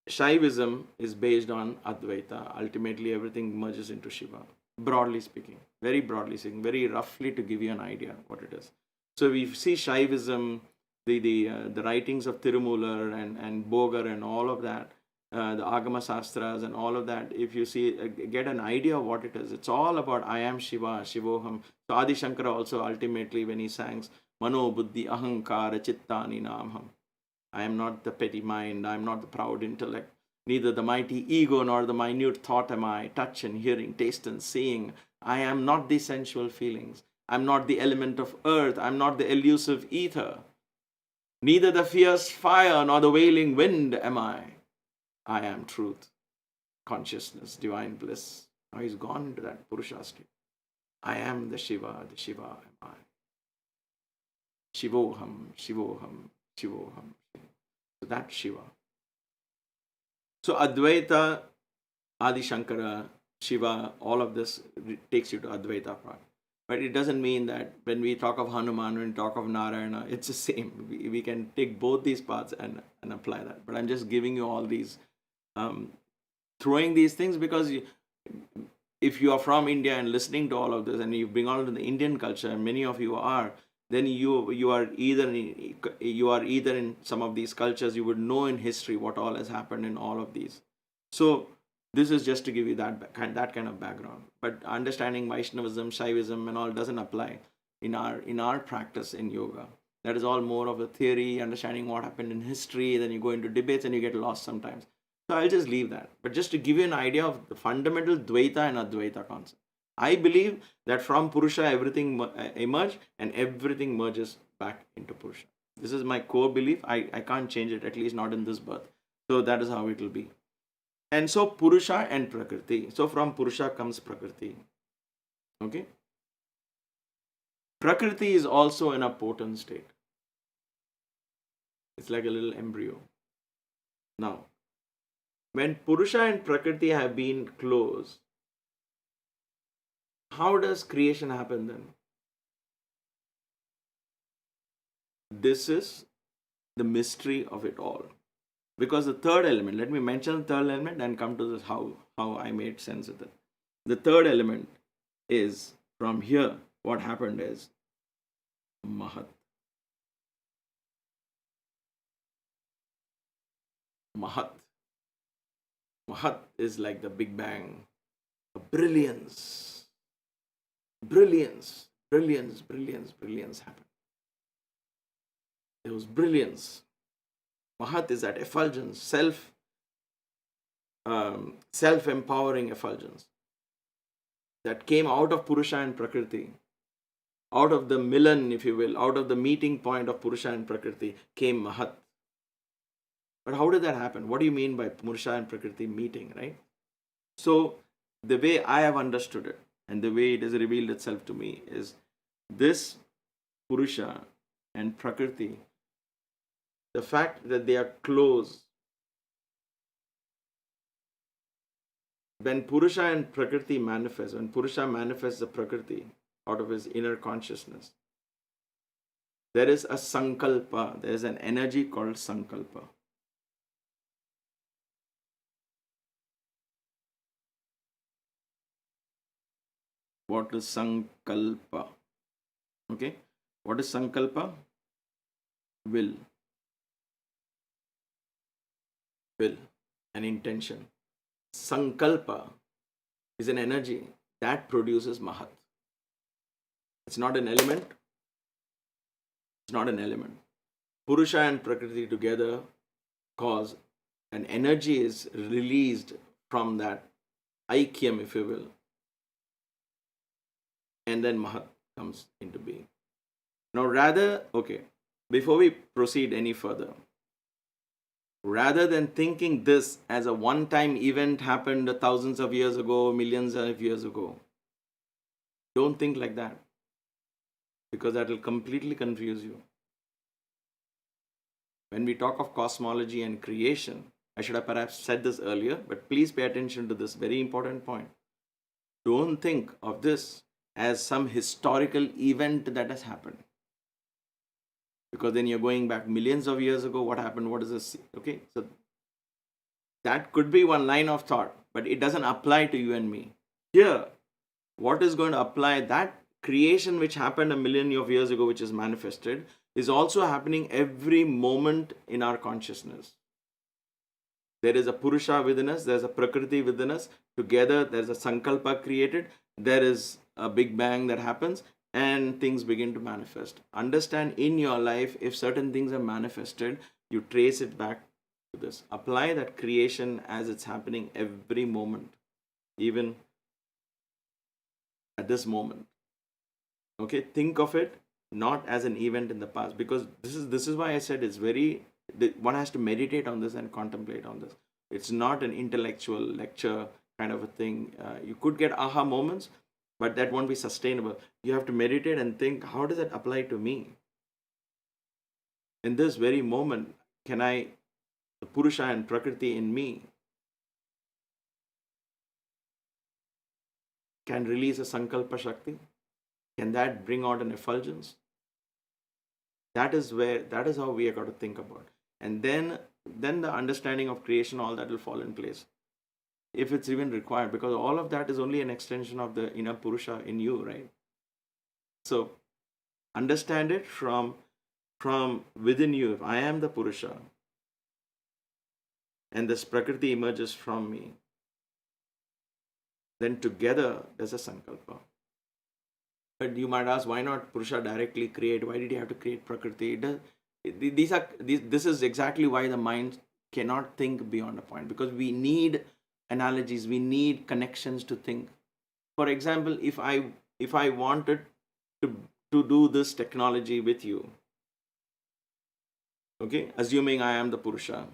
Shaivism is based on Advaita. Ultimately, everything merges into Shiva. Broadly speaking, very broadly speaking, very roughly to give you an idea what it is. So we see Shaivism, the writings of Tirumular and Bogar and all of that, the Agama Sastras and all of that, if you see, get an idea of what it is. It's all about I am Shiva, Shivoham. So Adi Shankara also ultimately when he sang Mano Buddhi Ahankara Chittani Namham. I am not the petty mind, I am not the proud intellect, neither the mighty ego nor the minute thought am I, touch and hearing, taste and seeing. I am not the sensual feelings. I am not the element of earth. I am not the elusive ether. Neither the fierce fire nor the wailing wind am I. I am truth, consciousness, divine bliss. Now he's gone into that Purusha state. I am the Shiva am I. Shivoham, Shivoham, Shivoham. So that's Shiva. So Advaita, Adi Shankara, Shiva, all of this takes you to Advaita part. But it doesn't mean that when we talk of Hanuman, when we talk of Narayana, it's the same. We can take both these paths and apply that. But I'm just giving you all these, throwing these things because if you are from India and listening to all of this and you bring on to the Indian culture, and many of you are, then you are either in some of these cultures, you would know in history what all has happened in all of these. So this is just to give you that kind of background. But understanding Vaishnavism, Shaivism, and all doesn't apply in our practice in yoga. That is all more of a theory, understanding what happened in history. Then you go into debates and you get lost sometimes. So I'll just leave that. But just to give you an idea of the fundamental Dvaita and Advaita concept. I believe that from Purusha everything emerged and everything merges back into Purusha. This is my core belief. I can't change it, at least not in this birth. So that is how it will be. And so Purusha and Prakriti. So from Purusha comes Prakriti. Okay. Prakriti is also in a potent state. It's like a little embryo. Now, when Purusha and Prakriti have been close, how does creation happen then? This is the mystery of it all. Because the third element, let me mention the third element and come to this how I made sense of it. The third element is, from here, what happened is Mahat. Mahat. Mahat is like the Big Bang. Brilliance happened. There was brilliance. Mahat is that effulgence, self-empowering effulgence that came out of Purusha and Prakriti. Out of the milan, if you will, out of the meeting point of Purusha and Prakriti came Mahat. But how did that happen? What do you mean by Purusha and Prakriti meeting, right? So the way I have understood it and the way it has revealed itself to me is this Purusha and Prakriti, the fact that they are close. When Purusha and Prakriti manifest, when Purusha manifests the Prakriti out of his inner consciousness, there is a Sankalpa, there is an energy called Sankalpa. What is Sankalpa? Okay, what is Sankalpa? Will, an intention. Sankalpa is an energy that produces Mahat. It's not an element. It's not an element. Purusha and Prakriti together cause an energy is released from that aikyam, if you will. And then Mahat comes into being. Now before we proceed any further, rather than thinking this as a one-time event happened thousands of years ago, millions of years ago, don't think like that, because that will completely confuse you. When we talk of cosmology and creation, I should have perhaps said this earlier, but please pay attention to this very important point. Don't think of this as some historical event that has happened. Because then you're going back millions of years ago, what happened, what is this? Okay, so that could be one line of thought, but it doesn't apply to you and me. Here, what is going to apply, that creation which happened a million of years ago, which is manifested, is also happening every moment in our consciousness. There is a Purusha within us, there's a Prakriti within us. Together, there's a Sankalpa created. There is a Big Bang that happens and things begin to manifest. Understand in your life, if certain things are manifested, you trace it back to this. Apply that creation as it's happening every moment, even at this moment. Okay, think of it not as an event in the past, because this is why I said one has to meditate on this and contemplate on this. It's not an intellectual lecture kind of a thing. You could get aha moments, but that won't be sustainable. You have to meditate and think, how does that apply to me? In this very moment, the Purusha and Prakriti in me can release a Sankalpa Shakti? Can that bring out an effulgence? That is how we are going to think about. And then the understanding of creation, all that will fall in place. If it's even required, because all of that is only an extension of the inner Purusha in you, right? So understand it from within you. If I am the Purusha and this Prakriti emerges from me, then together there's a Sankalpa. But you might ask, why not Purusha directly create? Why did he have to create Prakriti? This is exactly why the mind cannot think beyond a point, because we need analogies, we need connections to think. For example, if I wanted to do this technology with you, okay, assuming I am the Purusha,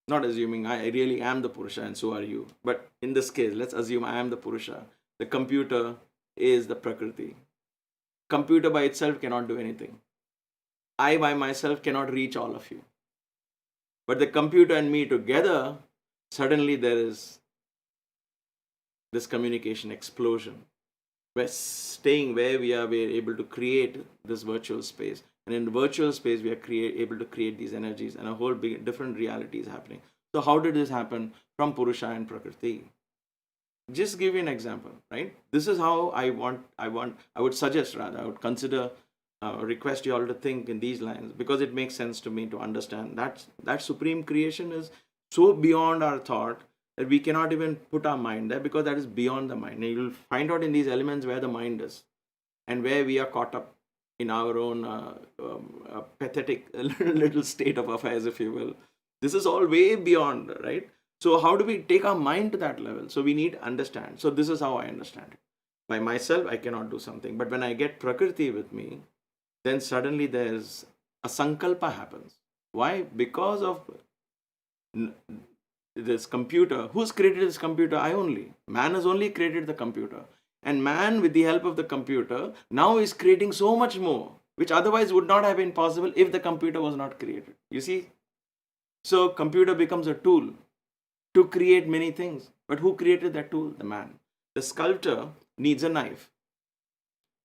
not assuming, I really am the Purusha and so are you, but in this case, let's assume I am the Purusha. The computer is the Prakriti. Computer by itself cannot do anything. I by myself cannot reach all of you. But the computer and me together, suddenly there is this communication explosion. We're staying where we are able to create this virtual space. And in the virtual space, we are able to create these energies, and a whole different reality is happening. So how did this happen from Purusha and Prakriti? Just give you an example, right? This is how I would suggest, rather, I would consider, request you all to think in these lines, because it makes sense to me to understand that supreme creation is so beyond our thought that we cannot even put our mind there, because that is beyond the mind. And you'll find out in these elements where the mind is and where we are caught up in our own pathetic little state of affairs, if you will. This is all way beyond, right? So how do we take our mind to that level? So we need to understand. So this is how I understand it. By myself, I cannot do something. But when I get Prakriti with me, then suddenly there's a Sankalpa happens. Why? Because of this computer. Who's created this computer? I only. Man has only created the computer. And man, with the help of the computer, now is creating so much more, which otherwise would not have been possible if the computer was not created. You see? So computer becomes a tool to create many things. But who created that tool? The man. The sculptor needs a knife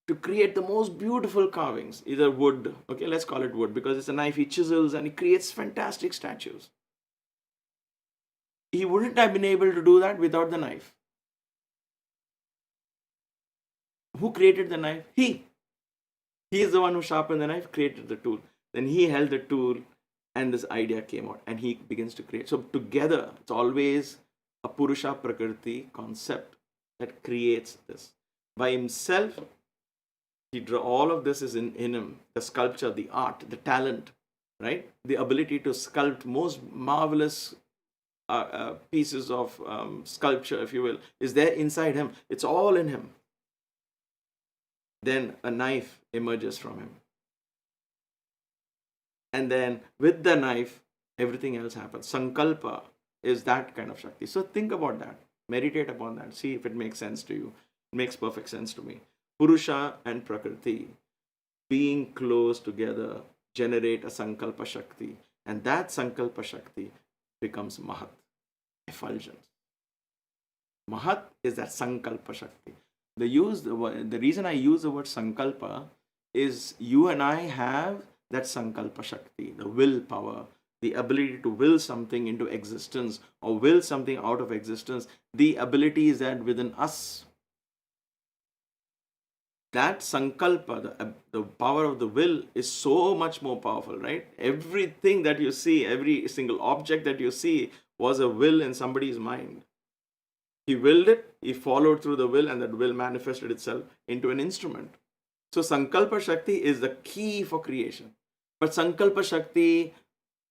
to create the most beautiful carvings, either wood, okay, let's call it wood, because it's a knife. He chisels and he creates fantastic statues. He wouldn't have been able to do that without the knife. Who created the knife? He. He is the one who sharpened the knife, created the tool. Then he held the tool, and this idea came out, and he begins to create. So together, it's always a Purusha Prakriti concept that creates this. By himself, all of this is in him. The sculpture, the art, the talent, right? The ability to sculpt most marvelous pieces of sculpture, if you will, is there inside him. It's all in him. Then a knife emerges from him. And then with the knife, everything else happens. Sankalpa is that kind of Shakti. So think about that. Meditate upon that. See if it makes sense to you. It makes perfect sense to me. Purusha and Prakriti being close together generate a Sankalpa Shakti. And that Sankalpa Shakti becomes Mahat, effulgence. Mahat is that Sankalpa Shakti. The reason I use the word Sankalpa is you and I have that Sankalpa Shakti, the willpower, the ability to will something into existence or will something out of existence. The ability is that within us. That Sankalpa, the power of the will, is so much more powerful, right? Everything that you see, every single object that you see was a will in somebody's mind. He willed it, he followed through the will, and that will manifested itself into an instrument. So Sankalpa Shakti is the key for creation. But Sankalpa Shakti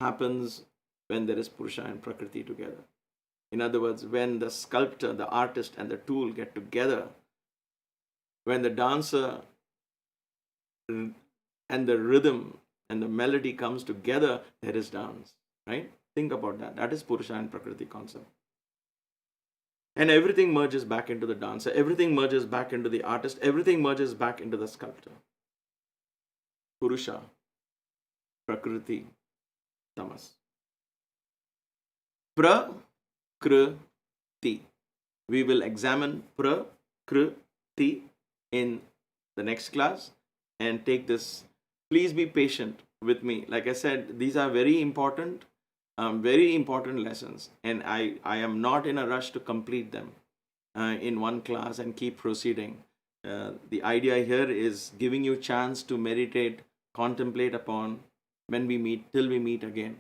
happens when there is Purusha and Prakriti together. In other words, when the sculptor, the artist, and the tool get together, when the dancer and the rhythm and the melody comes together, there is dance, right? Think about that. That is Purusha and Prakriti concept. And everything merges back into the dancer. Everything merges back into the artist. Everything merges back into the sculptor. Purusha, Prakriti, Tamas. Prakriti. We will examine Prakriti in the next class and take this. Please be patient with me. Like I said, these are very important lessons, and I am not in a rush to complete them in one class and keep proceeding. The idea here is giving you chance to meditate, contemplate upon when we meet, till we meet again.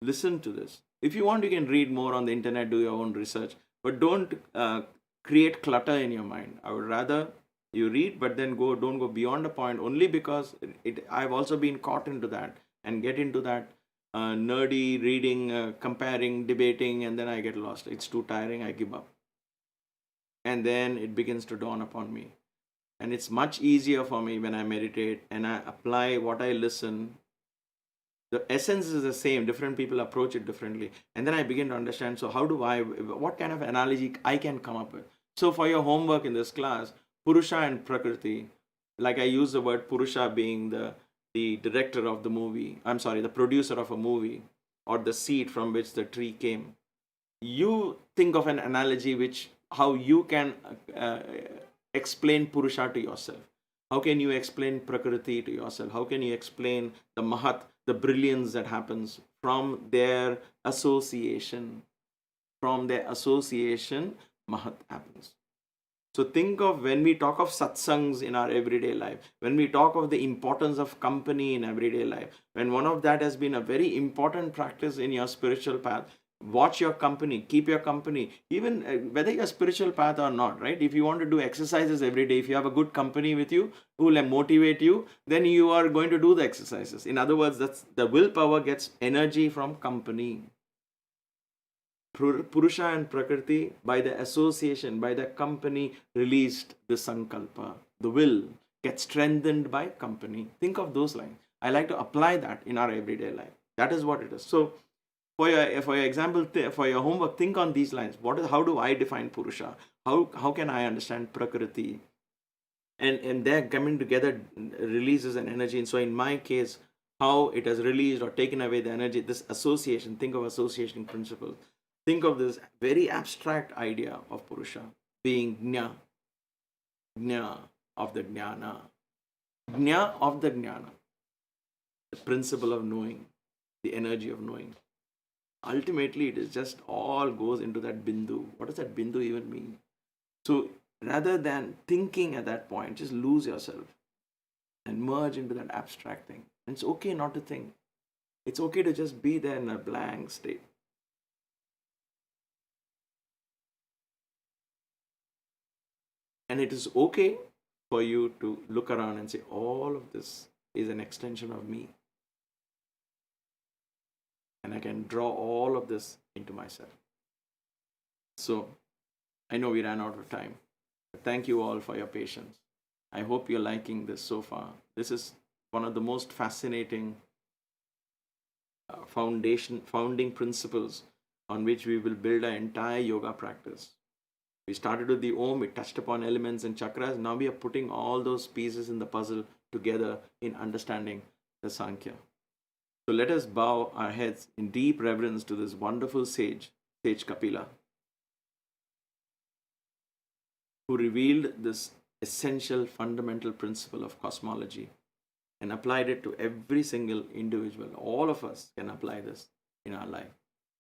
Listen to this. If you want, you can read more on the internet, do your own research, but don't create clutter in your mind. I would rather you read, but then don't go beyond a point, only because I've also been caught into that and get into that nerdy reading, comparing, debating, and then I get lost. It's too tiring. I give up. And then it begins to dawn upon me. And it's much easier for me when I meditate and I apply what I listen. The essence is the same. Different people approach it differently. And then I begin to understand, so what kind of analogy I can come up with. So for your homework in this class, Purusha and Prakriti, like I use the word Purusha being the director of the movie, the producer of a movie, or the seed from which the tree came. You think of an analogy how you can explain Purusha to yourself. How can you explain Prakriti to yourself? How can you explain the Mahat, the brilliance that happens from their association? From their association, Mahat happens. So think of when we talk of satsangs in our everyday life, when we talk of the importance of company in everyday life, when one of that has been a very important practice in your spiritual path, watch your company, keep your company, even whether your spiritual path or not, right? If you want to do exercises every day, if you have a good company with you who will motivate you, then you are going to do the exercises. In other words, that's the willpower gets energy from company. Purusha and Prakriti, by the association, by the company, released the Sankalpa. The will gets strengthened by company. Think of those lines. I like to apply that in our everyday life. That is what it is. So, for your example, for your homework, think on these lines. How do I define Purusha? How can I understand Prakriti? And they're coming together releases an energy. And so, in my case, how it has released or taken away the energy, this association, think of association principle. Think of this very abstract idea of Purusha being Jna of the Jnana. Jna of the Jnana, the principle of knowing, the energy of knowing. Ultimately, it is just all goes into that bindu. What does that bindu even mean? So rather than thinking at that point, just lose yourself and merge into that abstract thing. And it's okay not to think. It's okay to just be there in a blank state. And it is okay for you to look around and say, all of this is an extension of me. And I can draw all of this into myself. So, I know we ran out of time. But thank you all for your patience. I hope you're liking this so far. This is one of the most fascinating founding principles on which we will build our entire yoga practice. We started with the Om, we touched upon elements and chakras. Now we are putting all those pieces in the puzzle together in understanding the Sankhya. So let us bow our heads in deep reverence to this wonderful sage Kapila, who revealed this essential fundamental principle of cosmology and applied it to every single individual. All of us can apply this in our life.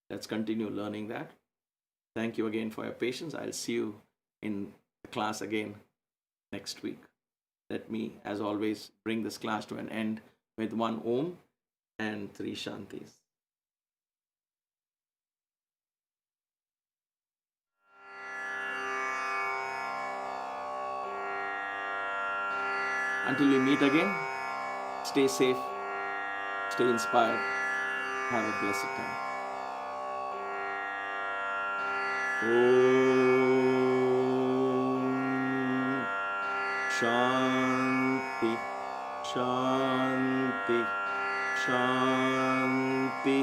Let's continue learning that. Thank you again for your patience. I'll see you in the class again next week. Let me, as always, bring this class to an end with one Om and 3 Shantis. Until we meet again, stay safe, stay inspired, have a blessed time. Om Shanti Shanti Shanti